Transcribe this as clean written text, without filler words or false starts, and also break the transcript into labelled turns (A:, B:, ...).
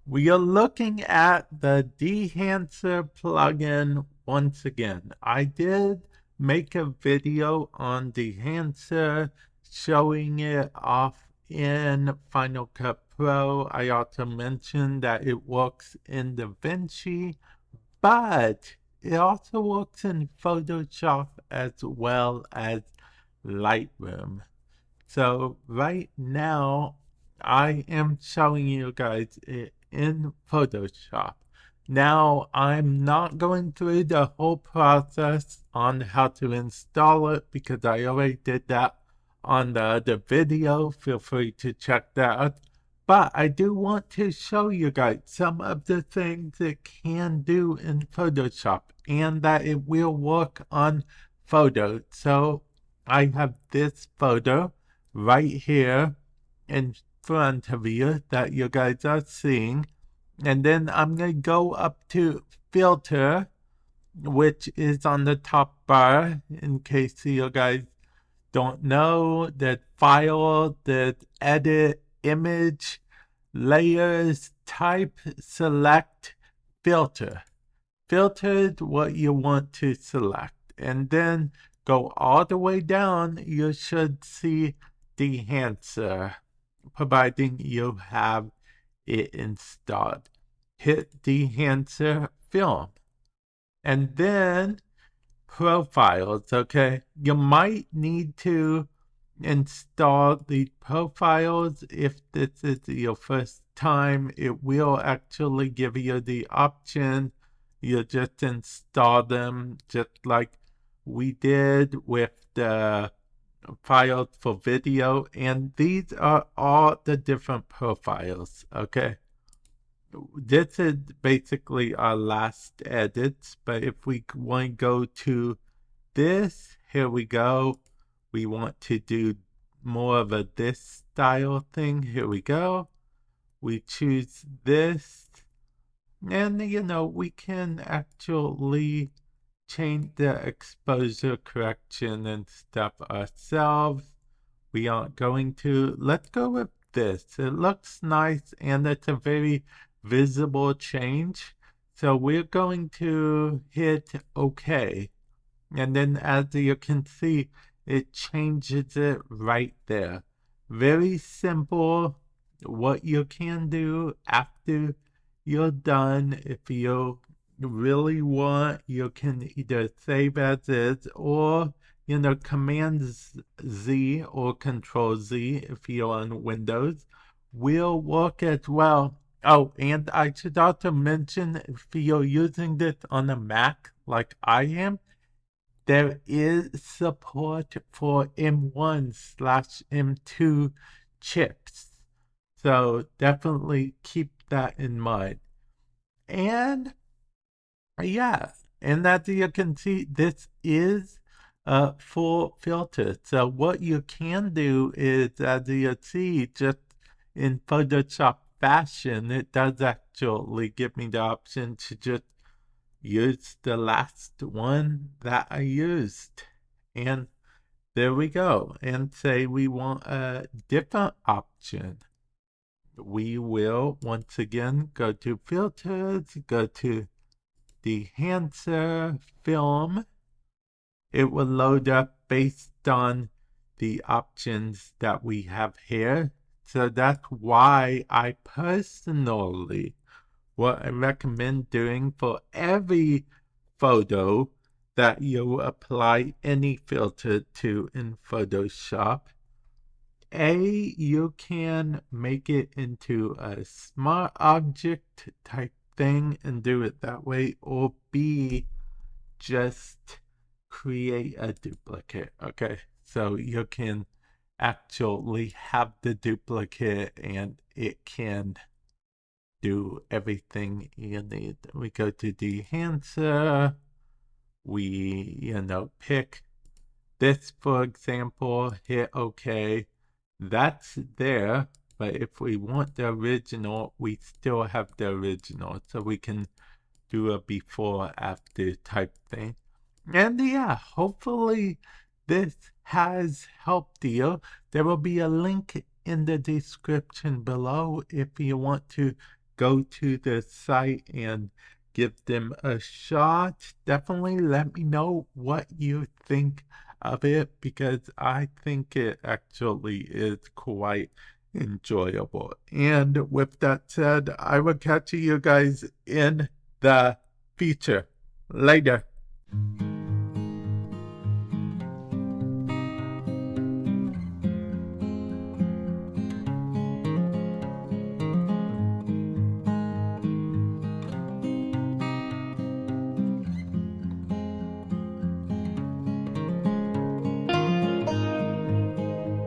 A: We are looking at the Dehancher plugin once again. I did make a video on Dehancher showing it off in Final Cut Pro. I also mentioned that it works in DaVinci, but it also works in Photoshop as well as Lightroom. So right now, I am showing you guys it in Photoshop. Now, I'm not going through the whole process on how to install it because I already did that on the other video. Feel free to check that out. But I do want to show you guys some of the things it can do in Photoshop and that it will work on photos. So I have this photo right here in front of you that you guys are seeing. And then I'm going to go up to filter, which is on the top bar in case you guys don't know, that file, that edit, image, layers, type, select, filter. Filtered what you want to select. And then go all the way down, you should see Dehancher, providing you have it installed. Hit Dehancher Film. And then profiles, okay? You might need to install the profiles if this is your first time. It will actually give you the option. You just install them just like we did with the files for video, and these are all the different profiles, okay? This is basically our last edits, but if we want to go to this, here we go. We want to do more of a this style thing. Here we go. We choose this, and we can actually change the exposure correction and stuff ourselves. We aren't going to. Let's go with this. It looks nice and it's a very visible change. So we're going to hit OK. And then as you can see, it changes it right there. Very simple. What you can do after you're done, if you really want, you can either save as is or Command Z or Control Z if you're on Windows will work as well. Oh, and I should also mention if you're using this on a Mac like I am, there is support for M1/M2 chips. So definitely keep that in mind. And yeah, and as you can see, this is a full filter. So what you can do is, as you see, just in Photoshop fashion, it does actually give me the option to just use the last one that I used. And there we go. And say we want a different option. We will once again go to filters, go to Dehancher Film. It will load up based on the options that we have here. So that's why I personally, what I recommend doing for every photo that you apply any filter to in Photoshop, you can make it into a smart object type thing and do it that way, or B, just create a duplicate, okay? So you can actually have the duplicate and it can do everything you need. We go to Dehancher, we, pick this, for example, hit OK. That's there, but if we want the original, we still have the original, so we can do a before after type thing. And yeah, hopefully this has helped you. There will be a link in the description below if you want to go to the site and give them a shot. Definitely let me know what you think of it, because I think it actually is quite enjoyable. And with that said, I will catch you guys in the future. Later.